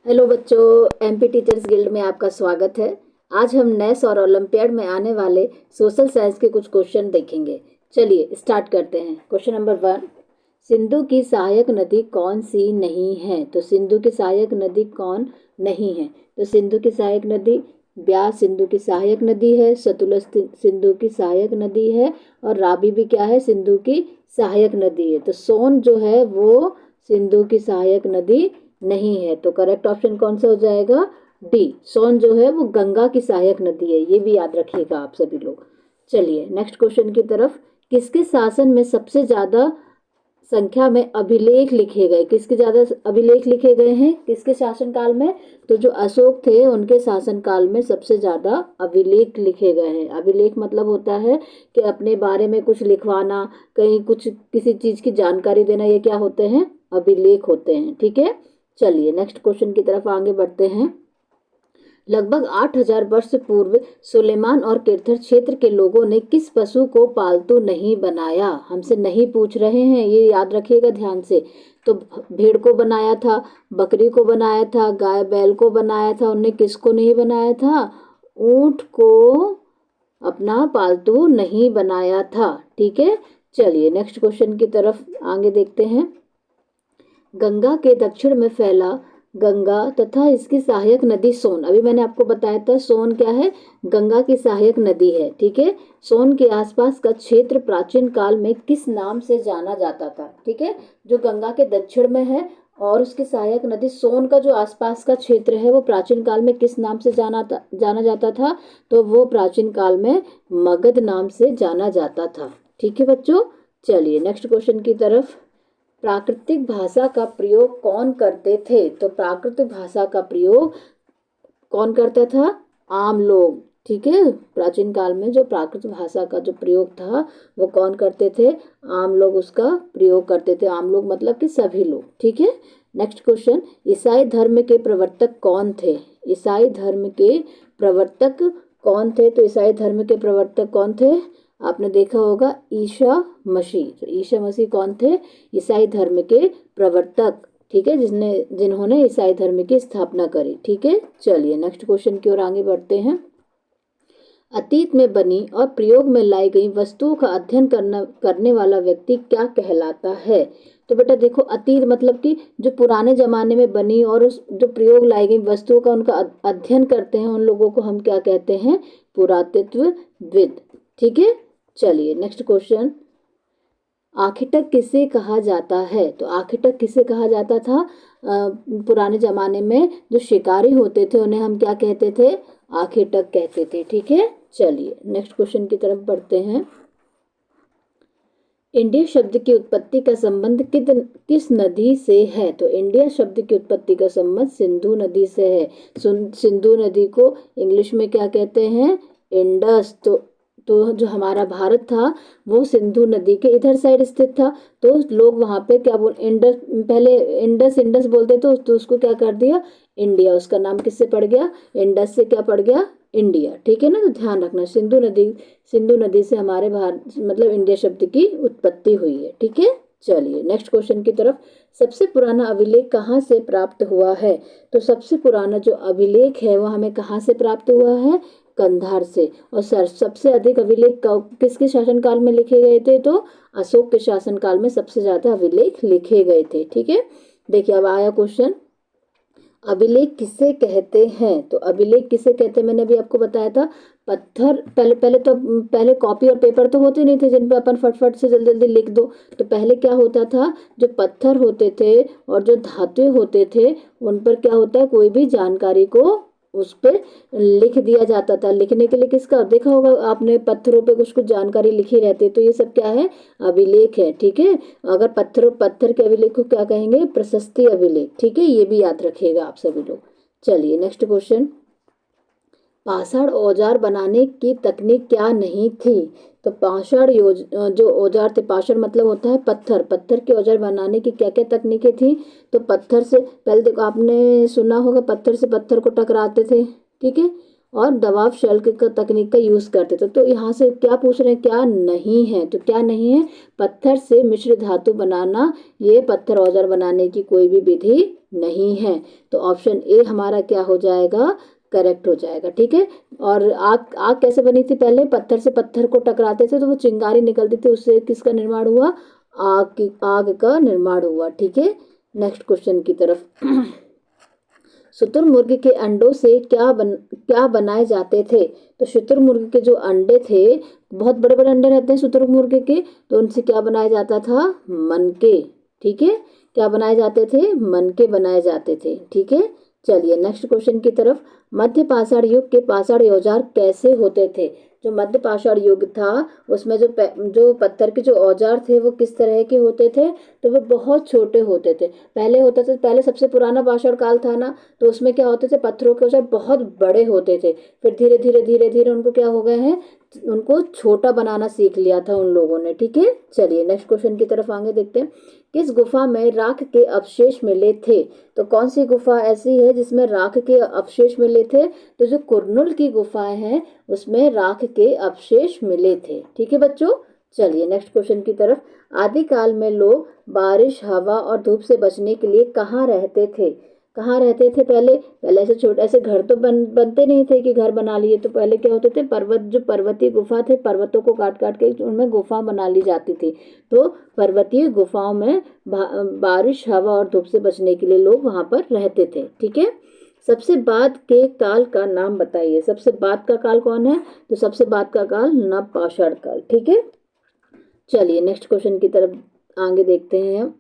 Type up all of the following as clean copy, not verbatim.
Hello बच्चों, MP teachers guild में आपका स्वागत है। आज हम नेस और ओलंपियाड में आने वाले सोशल साइंस के कुछ क्वेश्चन देखेंगे। चलिए स्टार्ट करते हैं। क्वेश्चन नंबर 1, सिंधु की सहायक नदी कौन सी नहीं है? तो सिंधु की सहायक नदी कौन नहीं है? तो सिंधु की सहायक नदी ब्यास सिंधु की सहायक नदी है, सतलुज सिंधु की सहायक नदी है और रावी भी क्या है? सिंधु की सहायक नदी है। तो सोन जो है वो सिंधु की सहायक नदी नहीं है। तो करेक्ट ऑप्शन कौन सा हो जाएगा? डी। सोन जो है वो गंगा की सहायक नदी है, ये भी याद रखिएगा आप सभी लोग। चलिए नेक्स्ट क्वेश्चन की तरफ। किसके शासन में सबसे ज्यादा संख्या में अभिलेख लिखे गए? किसके ज्यादा अभिलेख लिखे गए हैं किसके शासनकाल में? तो जो अशोक थे उनके शासनकाल में सबसे ज्यादा अभिलेख लिखे गए हैं। अभिलेख मतलब होता है कि अपने बारे में कुछ लिखवाना, कहीं कुछ किसी चीज की जानकारी देना, ये क्या होते हैं? अभिलेख होते हैं। ठीक है, चलिए नेक्स्ट क्वेश्चन की तरफ आगे बढ़ते हैं। लगभग 8000 वर्ष पूर्व सुलेमान और किरथर क्षेत्र के लोगों ने किस पशु को पालतू नहीं बनाया? हमसे नहीं पूछ रहे हैं, ये याद रखिएगा ध्यान से। तो भेड़ को बनाया था, बकरी को बनाया था, गाय बैल को बनाया था। उनने किसको नहीं बनाया था? ऊंट को अपना पालतू नहीं बनाया था। ठीक है, चलिए नेक्स्ट क्वेश्चन की तरफ आगे देखते हैं। गंगा के दक्षिण में फैला गंगा तथा इसकी सहायक नदी सोन। अभी मैंने आपको बताया था सोन क्या है? गंगा की सहायक नदी है। ठीक है, सोन के आसपास का क्षेत्र प्राचीन काल में किस नाम से जाना जाता था? ठीक है, जो गंगा के दक्षिण में है और उसकी सहायक नदी सोन का जो आसपास का क्षेत्र है वो प्राचीन काल में किस नाम से जाना जाता था? तो वो प्राचीन काल में मगध नाम से जाना जाता था। ठीक है बच्चों, चलिए नेक्स्ट क्वेश्चन की तरफ। प्राकृतिक भाषा का प्रयोग कौन करते थे? तो प्राकृतिक भाषा का प्रयोग कौन करता था? आम लोग। ठीक है, प्राचीन काल में जो प्राकृतिक भाषा का जो प्रयोग था वो कौन करते थे? आम लोग उसका प्रयोग करते थे। आम लोग मतलब कि सभी लोग। ठीक है, नेक्स्ट क्वेश्चन। ईसाई धर्म के प्रवर्तक कौन थे? ईसाई धर्म के प्रवर्तक कौन थे? तो ईसाई धर्म के प्रवर्तक कौन थे? आपने देखा होगा ईसा मसीह। तो ईसा मसीह कौन थे? ईसाई धर्म के प्रवर्तक। ठीक है, जिन्होंने ईसाई धर्म की स्थापना करी। ठीक है, चलिए नेक्स्ट क्वेश्चन की ओर आगे बढ़ते हैं। अतीत में बनी और प्रयोग में लाई गई वस्तुओं का अध्ययन करने वाला व्यक्ति क्या कहलाता है? तो बेटा देखो, अतीत मतलब कि जो पुराने जमाने में बनी और उस जो प्रयोग लाई गई वस्तुओं का उनका अध्ययन करते हैं, उन लोगों को हम क्या कहते हैं? पुरातत्वविद। ठीक है, चलिए नेक्स्ट क्वेश्चन। आखिटक किसे कहा जाता है? तो आखिटक किसे कहा जाता था? पुराने जमाने में जो शिकारी होते थे उन्हें हम क्या कहते थे? आखिटक कहते थे। ठीक है, चलिए नेक्स्ट क्वेश्चन की तरफ बढ़ते हैं। इंडिया शब्द की उत्पत्ति का संबंध किस नदी से है? तो इंडिया शब्द की उत्पत्ति का संबंध सिंधु नदी से है। सिंधु नदी को इंग्लिश में क्या कहते हैं? इंडस। तो जो हमारा भारत था वो सिंधु नदी के इधर साइड स्थित था। तो लोग वहां पे क्या बोल इंडस, पहले इंडस इंडस बोलते तो उसको क्या कर दिया? इंडिया। उसका नाम किससे पड़ गया? इंडस से क्या पड़ गया? इंडिया। ठीक है ना, तो ध्यान रखना सिंधु नदी से हमारे भारत मतलब इंडिया शब्द की उत्पत्ति हुई है। ठीक है, चलिए नेक्स्ट क्वेश्चन की तरफ। सबसे पुराना अभिलेख कहाँ से प्राप्त हुआ है? तो सबसे पुराना जो अभिलेख है वो हमें कहाँ से प्राप्त हुआ है? कंधार से। और सबसे अधिक अभिलेख किसके शासनकाल में लिखे गए थे? तो अशोक के शासनकाल में सबसे ज्यादा अभिलेख लिखे गए थे। ठीक है, देखिए अब आया क्वेश्चन, अभिलेख किसे कहते हैं? तो अभिलेख किसे कहते हैं मैंने अभी आपको बताया था। पत्थर, पहले कॉपी और पेपर तो होते नहीं थे जिन पे अपन फटफट से जल्दी जल्दी लिख दो। तो पहले क्या होता था? जो पत्थर होते थे और जो धातु होते थे उन पर क्या होता है? कोई भी जानकारी को उस पर लिख दिया जाता था। लिखने के लिए किसका देखा होगा आपने? पत्थरों पे कुछ कुछ जानकारी लिखी रहती है। तो ये सब क्या है? अभिलेख है। ठीक है, अगर पत्थर के अभिलेख को क्या कहेंगे? प्रशस्ति अभिलेख। ठीक है, ये भी याद रखिएगा आप सभी लोग। चलिए नेक्स्ट क्वेश्चन। पाषाण औजार बनाने की तकनीक क्या नहीं थी? तो पाषाण जो औजार थे, पाषाण मतलब होता है पत्थर। पत्थर के औजार बनाने की क्या क्या तकनीकें थी? तो पत्थर से पहले देखो, आपने सुना होगा पत्थर से पत्थर को टकराते थे। ठीक है, और दबाव शल्क का तकनीक का यूज करते थे। तो यहाँ से क्या पूछ रहे हैं, क्या नहीं है, तो क्या नहीं है, पत्थर से मिश्र धातु बनाना, ये पत्थर औजार बनाने की कोई भी विधि नहीं है। तो ऑप्शन ए हमारा क्या हो जाएगा, करेक्ट हो जाएगा। ठीक है। और आग आग कैसे बनी थी, पहले पत्थर से पत्थर को टकराते थे तो वो चिंगारी निकलती थी, उससे किसका निर्माण हुआ, आग का निर्माण हुआ। ठीक है। नेक्स्ट क्वेश्चन की तरफ शुतुरमुर्ग के अंडों से क्या बनाए जाते थे। तो शुतुरमुर्ग के जो अंडे थे, बहुत बड़े बड़े अंडे रहते हैं शुतुरमुर्ग के, तो उनसे क्या बनाया जाता था, मनके। ठीक है। क्या बनाए जाते थे, मनके बनाए जाते थे। ठीक है। चलिए नेक्स्ट क्वेश्चन की तरफ, मध्य पाषाण युग के पाषाण औजार कैसे होते थे। जो मध्य पाषाण युग था उसमें जो पत्थर के जो औजार थे वो किस तरह के होते थे, तो वो बहुत छोटे होते थे। पहले होता था, पहले सबसे पुराना पाषाण काल था ना, तो उसमें क्या होते थे, पत्थरों के औजार बहुत बड़े होते थे। फिर धीरे धीरे उनको क्या हो गए हैं, उनको छोटा बनाना सीख लिया था उन लोगों ने। ठीक है। चलिए नेक्स्ट क्वेश्चन की तरफ आगे देखते हैं, किस गुफा में राख के अवशेष मिले थे। तो कौन सी गुफा ऐसी है जिसमें राख के अवशेष मिले थे, तो जो कुरनुल की गुफाएं हैं उसमें राख के अवशेष मिले थे। ठीक है बच्चों। चलिए नेक्स्ट क्वेश्चन की तरफ, आदिकाल में लोग बारिश, हवा और धूप से बचने के लिए कहाँ रहते थे। कहाँ रहते थे, पहले पहले ऐसे छोटे ऐसे घर तो बनते नहीं थे कि घर बना लिए, तो पहले क्या होते थे, जो पर्वतीय गुफा थे, पर्वतों को काट काट के उनमें गुफा बना ली जाती थी। तो पर्वतीय गुफाओं में बारिश, हवा और धूप से बचने के लिए लोग वहां पर रहते थे। ठीक है। सबसे बाद के काल का नाम बताइए। सबसे बाद का काल कौन है, तो सबसे बाद का काल नवपाषाण काल। ठीक है। चलिए नेक्स्ट क्वेश्चन की तरफ आगे देखते हैं हम,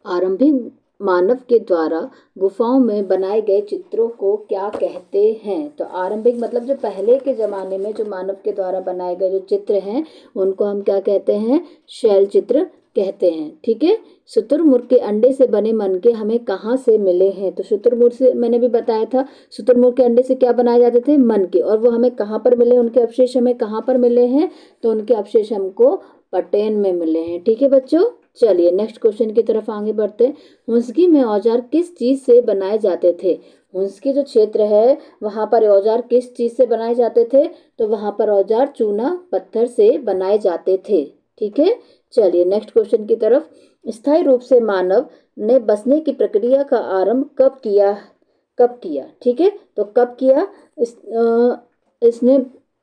आरंभिक मानव के द्वारा गुफाओं में बनाए गए चित्रों को क्या कहते हैं। तो आरंभिक मतलब जो पहले के जमाने में जो मानव के द्वारा बनाए गए जो चित्र हैं उनको हम क्या कहते हैं, शैल चित्र कहते हैं। ठीक है। शुतुरमुर्ग के अंडे से बने मनके हमें कहाँ से मिले हैं। तो शुतुरमुर्ग से मैंने भी बताया था, शुतुरमुर्ग के अंडे से क्या बनाए जाते थे, मनके, और वो हमें कहाँ पर मिले, उनके अवशेष हमें कहाँ पर मिले हैं, तो उनके अवशेष हमको पटेन में मिले हैं। ठीक है बच्चों। चलिए नेक्स्ट क्वेश्चन की तरफ आगे बढ़ते हैं, हुंसकी में औजार किस चीज से बनाए जाते थे। हुंसकी जो क्षेत्र है वहां पर औजार किस चीज से बनाए जाते थे, तो वहां पर औजार चूना पत्थर से बनाए जाते थे। ठीक है। चलिए नेक्स्ट क्वेश्चन की तरफ, स्थायी रूप से मानव ने बसने की प्रक्रिया का आरंभ कब किया। ठीक है। तो कब किया, इसने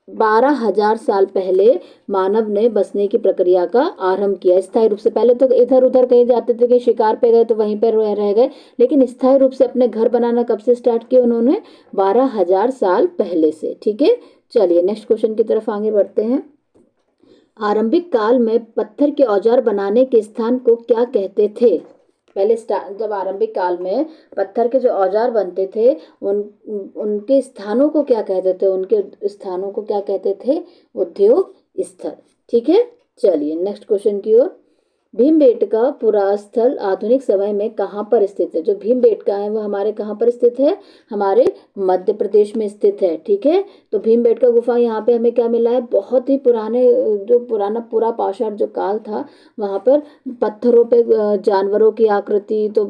12,000 साल पहले मानव ने बसने की प्रक्रिया का आरंभ किया स्थायी रूप से। पहले तो इधर उधर कहीं जाते थे, कहीं शिकार पे गए तो वहीं पर रह गए, लेकिन स्थायी रूप से अपने घर बनाना कब से स्टार्ट किया उन्होंने, 12,000 साल पहले से। ठीक है। चलिए नेक्स्ट क्वेश्चन की तरफ आगे बढ़ते हैं, आरंभिक काल में पत्थर के औजार बनाने के स्थान को क्या कहते थे। पहले जब आरंभिक काल में पत्थर के जो औजार बनते थे उनके स्थानों को क्या कहते थे, उनके स्थानों को क्या कहते थे, उद्योग स्थल। ठीक है। चलिए नेक्स्ट क्वेश्चन की ओर, भीमबेटका पुरास्थल आधुनिक समय में कहाँ पर स्थित है। जो भीमबेटका है वो हमारे कहाँ पर स्थित है, हमारे मध्य प्रदेश में स्थित है। ठीक है। तो भीमबेटका गुफा यहाँ पे हमें क्या मिला है, बहुत ही पुराने, जो पुराना पूरा पाषाण जो काल था वहाँ पर पत्थरों पे जानवरों की आकृति, तो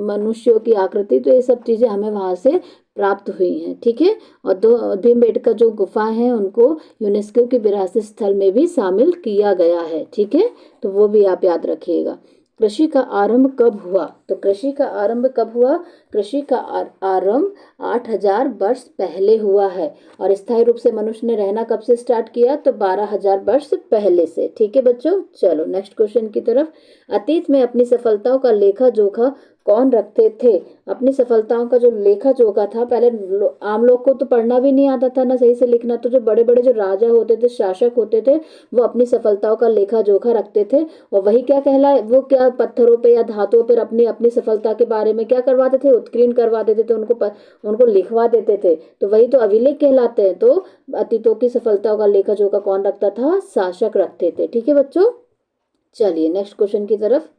मनुष्यों की आकृति, तो ये सब चीजें हमें वहां से प्राप्त हुई हैं। ठीक है। और दो भीमबेटका जो गुफा है उनको यूनेस्को के विरासत स्थल में भी शामिल किया गया है। ठीक है। तो वो भी आप याद रखिएगा। कृषि का आरंभ कब हुआ। तो कृषि का आरंभ कब हुआ, कृषि का आरंभ 8,000 वर्ष पहले हुआ है। और स्थायी रूप से मनुष्य ने रहना कब से स्टार्ट किया, तो 12,000 वर्ष पहले से। ठीक है बच्चों। चलो नेक्स्ट क्वेश्चन की तरफ, अतीत में अपनी सफलताओं का लेखा जोखा कौन रखते थे। अपनी सफलताओं का जो लेखा जोखा था, पहले आम लोग को तो पढ़ना भी नहीं आता था ना सही से लिखना, तो जो बड़े बड़े जो राजा होते थे, शासक होते थे, वो अपनी सफलताओं का लेखा जोखा रखते थे। और वही क्या कहला, वो क्या पत्थरों पे या धातुओं पर अपनी अपनी सफलता के बारे में क्या करवाते थे, उत्कीर्ण करवा देते थे, उनको लिखवा देते थे, तो वही तो अभिलेख कहलाते हैं। तो अतीतों की सफलताओं का लेखा जोखा कौन रखता था, शासक रखते थे। ठीक है बच्चों। चलिए नेक्स्ट क्वेश्चन की तरफ,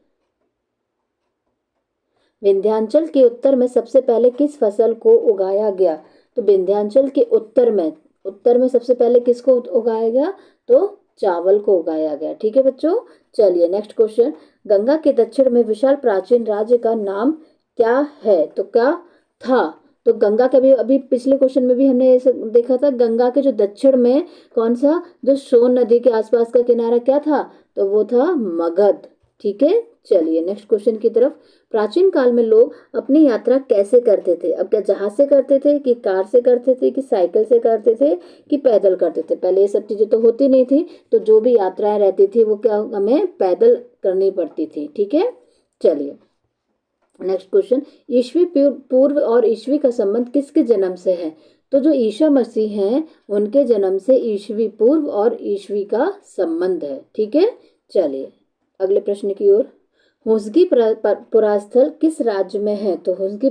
विंध्याचल के उत्तर में सबसे पहले किस फसल को उगाया गया। तो विंध्याचल के उत्तर में सबसे पहले किसको उगाया गया, तो चावल को उगाया गया। ठीक है बच्चों। चलिए नेक्स्ट क्वेश्चन, गंगा के दक्षिण में विशाल प्राचीन राज्य का नाम क्या है। तो क्या था, तो गंगा के अभी पिछले क्वेश्चन में भी हमने ये देखा था, गंगा के जो दक्षिण में कौन सा, जो सोन नदी के आसपास का किनारा क्या था, तो वो था मगध। ठीक है, चलिए नेक्स्ट क्वेश्चन की तरफ। प्राचीन काल में लोग अपनी यात्रा कैसे करते थे? अब क्या जहाज से करते थे, कि कार से करते थे, कि साइकिल से करते थे, कि पैदल करते थे? पहले ये सब चीजें तो होती नहीं थी, तो जो भी यात्राएं रहती थी वो क्या हमें पैदल करनी पड़ती थी। ठीक है, चलिए नेक्स्ट क्वेश्चन। ईस्वी पूर्व और ईस्वी का संबंध किसके जन्म से है? तो जो ईसा मसीह हैं उनके जन्म से ईस्वी पूर्व और ईस्वी का संबंध है। ठीक है, चलिए अगले प्रश्न की ओर। हुसगी पुरास्थल किस राज्य में है? तो हुसगी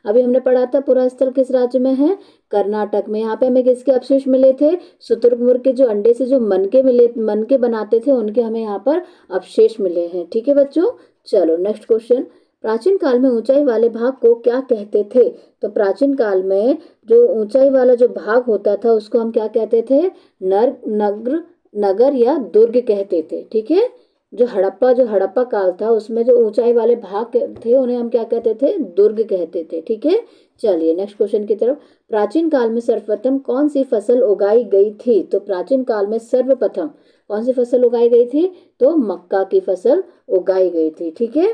अभी हमने पढ़ा था, पुरास्थल किस राज्य में है? कर्नाटक में। यहाँ पे हमें किसके अवशेष मिले थे? शुतुरमुर्ग के जो अंडे से जो मन के बनाते थे उनके हमें यहाँ पर अवशेष मिले हैं। ठीक है बच्चों, चलो नेक्स्ट क्वेश्चन। प्राचीन काल में ऊंचाई वाले भाग को क्या कहते थे? तो प्राचीन काल में जो ऊंचाई वाला जो भाग होता था उसको हम क्या कहते थे? नगर या दुर्ग कहते थे। ठीक है, जो हड़प्पा काल था उसमें जो ऊंचाई वाले भाग थे उन्हें हम क्या कहते थे? दुर्ग कहते थे। ठीक है, चलिए नेक्स्ट क्वेश्चन की तरफ। प्राचीन काल में सर्वप्रथम कौन सी फसल उगाई गई थी? तो प्राचीन काल में सर्वप्रथम कौन सी फसल उगाई गई थी? तो मक्का की फसल उगाई गई थी। ठीक है,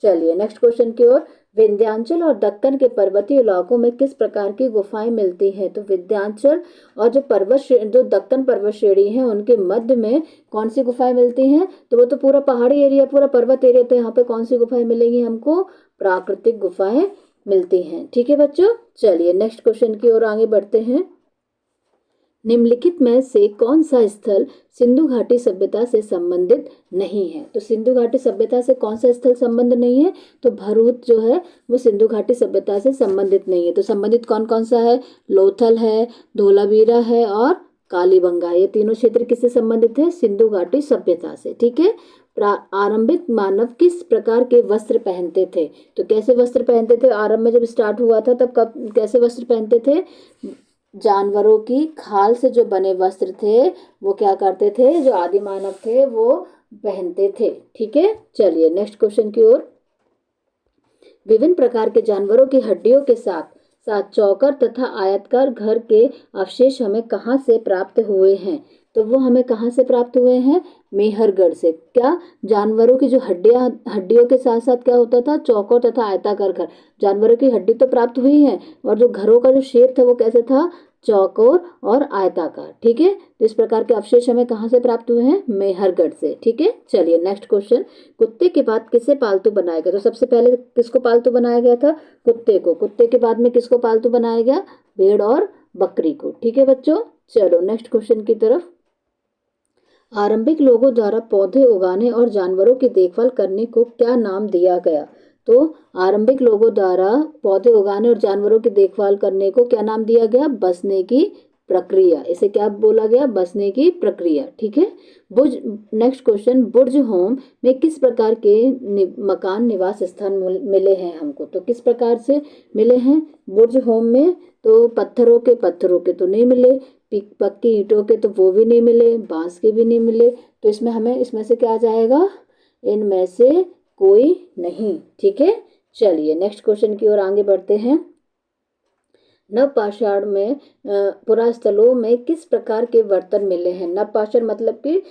चलिए नेक्स्ट क्वेश्चन की ओर। विंध्याचल और दक्कन के पर्वतीय इलाकों में किस प्रकार की गुफाएं मिलती हैं? तो विंध्याचल और जो दक्कन पर्वत श्रेणी है उनके मध्य में कौन सी गुफाएं मिलती हैं? तो वो तो पूरा पहाड़ी एरिया, पूरा पर्वत एरिया, तो यहाँ पे कौन सी गुफाएं मिलेंगी हमको? प्राकृतिक गुफाएं मिलती हैं। ठीक है बच्चों, चलिए नेक्स्ट क्वेश्चन की ओर आगे बढ़ते हैं। निम्नलिखित में से कौन सा स्थल सिंधु घाटी सभ्यता से संबंधित नहीं है? तो सिंधु घाटी सभ्यता से कौन सा स्थल संबंध नहीं है? तो भरूच जो है वो सिंधु घाटी सभ्यता से संबंधित नहीं है। तो संबंधित कौन कौन सा है? लोथल है, धोलावीरा है और कालीबंगा। ये तीनों क्षेत्र किससे संबंधित है? सिंधु घाटी सभ्यता से। ठीक है, आरंभिक मानव किस प्रकार के वस्त्र पहनते थे? तो कैसे वस्त्र पहनते थे? आरंभ में जब स्टार्ट हुआ था तब कैसे वस्त्र पहनते थे? जानवरों की खाल से जो बने वस्त्र थे वो क्या करते थे? जो आदि मानव थे वो पहनते थे। ठीक है, चलिए नेक्स्ट क्वेश्चन की ओर। विभिन्न प्रकार के जानवरों की हड्डियों के साथ साथ चौकर तथा आयताकार घर के अवशेष हमें कहाँ से प्राप्त हुए हैं? तो वो हमें कहाँ से प्राप्त हुए हैं? मेहरगढ़ से। क्या जानवरों की जो हड्डियों के साथ साथ क्या होता था? चौकोर तथा आयताकार घर। जानवरों की हड्डी तो प्राप्त हुई है और जो घरों का जो शेप था वो कैसे था? चौकोर और आयताकार। ठीक है, तो इस प्रकार के अवशेष हमें कहाँ से प्राप्त हुए हैं? मेहरगढ़ से। ठीक है, चलिए नेक्स्ट क्वेश्चन। कुत्ते के बाद किसे पालतू बनाया गया? तो सबसे पहले किसको पालतू बनाया गया था? कुत्ते को। कुत्ते के बाद में किसको पालतू बनाया गया? भेड़ और बकरी को। ठीक है बच्चों, चलो नेक्स्ट क्वेश्चन की तरफ। आरंभिक लोगों द्वारा पौधे उगाने और जानवरों की देखभाल करने को क्या नाम दिया गया? तो आरंभिक लोगों द्वारा पौधे उगाने और जानवरों की देखभाल करने को क्या नाम दिया गया? बसने की प्रक्रिया। इसे क्या बोला गया? बसने की प्रक्रिया। ठीक है, बुर्ज नेक्स्ट क्वेश्चन। बुर्ज होम में किस प्रकार के मकान निवास स्थान मिले हैं हमको? तो किस प्रकार से मिले हैं बुर्ज होम में? तो पत्थरों के तो नहीं मिले, पक्की ईंटों के तो वो भी नहीं मिले, बांस के भी नहीं मिले, तो इसमें से क्या आ जाएगा? इनमें से कोई नहीं। ठीक है, चलिए नेक्स्ट क्वेश्चन की ओर आगे बढ़ते हैं। नवपाषाण में पुरास्थलों में किस प्रकार के बर्तन मिले हैं? नवपाषाण मतलब कि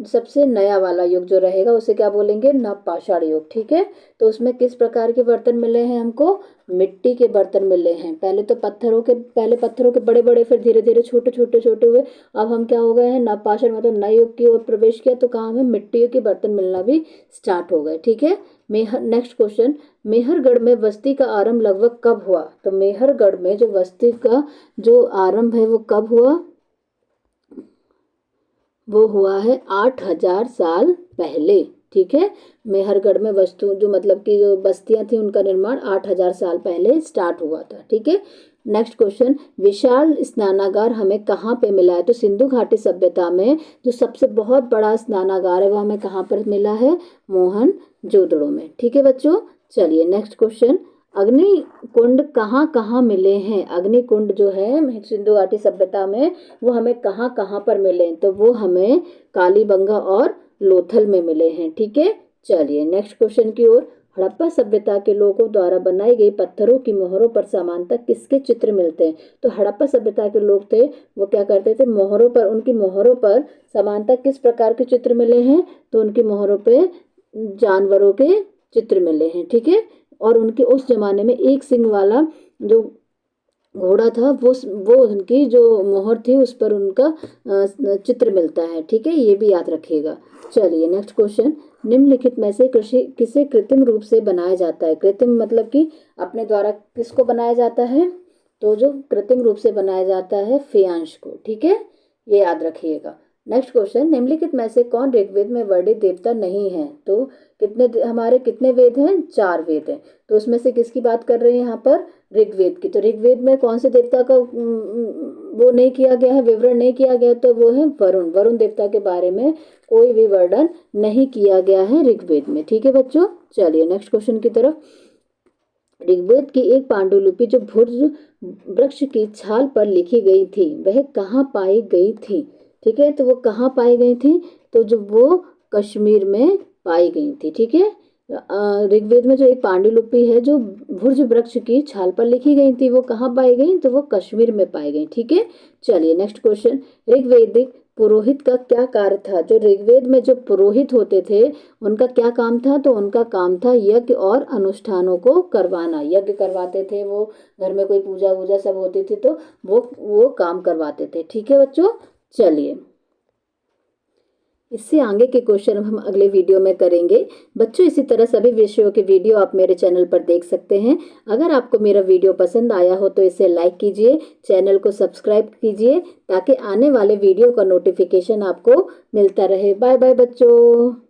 सबसे नया वाला युग जो रहेगा उसे क्या बोलेंगे? नवपाषाण युग। ठीक है, तो उसमें किस प्रकार के बर्तन मिले हैं हमको? मिट्टी के बर्तन मिले हैं। पहले पत्थरों के बड़े बड़े, फिर धीरे धीरे छोटे हुए। अब हम क्या हो गए हैं? नवपाषाण मतलब नए युग की ओर प्रवेश किया, तो कहाँ हमें मिट्टी के बर्तन मिलना भी स्टार्ट हो गए। ठीक है, नेक्स्ट क्वेश्चन। मेहरगढ़ में बस्ती का आरंभ लगभग कब हुआ? तो मेहरगढ़ में जो बस्ती का जो आरंभ है वो कब हुआ? वो हुआ है 8000 साल पहले। ठीक है, मेहरगढ़ में जो मतलब कि जो बस्तियां थी उनका निर्माण 8000 साल पहले स्टार्ट हुआ था। ठीक है, नेक्स्ट क्वेश्चन। विशाल स्नानागार हमें कहाँ पे मिला है? तो सिंधु घाटी सभ्यता में जो सबसे बहुत बड़ा स्नानागार है वो हमें कहाँ पर मिला है? मोहनजोदड़ो में। ठीक है बच्चों, चलिए नेक्स्ट क्वेश्चन। अग्नि कुंड कहाँ कहाँ मिले हैं? अग्नि कुंड जो है सिंधु घाटी सभ्यता में वो हमें कहाँ कहाँ पर मिले? तो वो हमें कालीबंगा और लोथल में मिले हैं। ठीक है, चलिए नेक्स्ट क्वेश्चन की ओर। हड़प्पा सभ्यता के लोगों द्वारा बनाई गई पत्थरों की मोहरों पर सामान्यतः किसके चित्र मिलते हैं? तो हड़प्पा सभ्यता के लोग थे, वो क्या करते थे, मोहरों पर, उनकी मोहरों पर सामान्यतः किस प्रकार के चित्र मिले हैं? तो उनकी मोहरों पे जानवरों के चित्र मिले हैं, ठीक है। और उनके उस जमाने में एक सिंग वाला जो घोड़ा था, वो उनकी जो मोहर थी उस पर उनका चित्र मिलता है, ठीक है, ये भी याद रखिएगा। चलिए नेक्स्ट क्वेश्चन, निम्नलिखित में से कृषि किसे कृत्रिम रूप से बनाया जाता है? कृत्रिम मतलब कि अपने द्वारा किसको बनाया जाता है? तो जो कृत्रिम रूप से बनाया जाता है फेयांश को, ठीक है, ये याद रखिएगा। नेक्स्ट क्वेश्चन, निम्नलिखित में से कौन ऋग्वेद में वर्णित देवता नहीं है? तो हमारे कितने वेद हैं? 4 वेद हैं। तो उसमें से किसकी बात कर रहे हैं यहाँ पर? ऋग्वेद की। तो ऋग्वेद में कौन से देवता का वो नहीं किया गया है, विवरण नहीं किया गया? तो वो है वरुण। वरुण देवता के बारे में कोई भी वर्णन नहीं किया गया है ऋग्वेद में, ठीक है बच्चों। चलिए नेक्स्ट क्वेश्चन की तरफ। ऋग्वेद की एक पांडुलिपि जो भुर्ज वृक्ष की छाल पर लिखी गई थी, वह कहाँ पाई गई थी? ठीक है, तो वो कहाँ पाई गई थी? तो जो वो कश्मीर में पाई गई थी, ठीक है। ऋग्वेद में जो एक पांडुलिपि है जो भुर्ज वृक्ष की छाल पर लिखी गई थी, वो कहाँ पाई गई? तो वो कश्मीर में पाई गई, ठीक है। चलिए नेक्स्ट क्वेश्चन, ऋग्वेदिक पुरोहित का क्या कार्य था? जो ऋग्वेद में जो पुरोहित होते थे उनका क्या काम था? तो उनका काम था यज्ञ और अनुष्ठानों को करवाना। यज्ञ करवाते थे वो, घर में कोई पूजा वूजा सब होती थी तो वो काम करवाते थे, ठीक है बच्चों। चलिए इससे आगे के क्वेश्चन हम अगले वीडियो में करेंगे बच्चों। इसी तरह सभी विषयों के वीडियो आप मेरे चैनल पर देख सकते हैं। अगर आपको मेरा वीडियो पसंद आया हो तो इसे लाइक कीजिए, चैनल को सब्सक्राइब कीजिए ताकि आने वाले वीडियो का नोटिफिकेशन आपको मिलता रहे। बाय बाय बच्चों।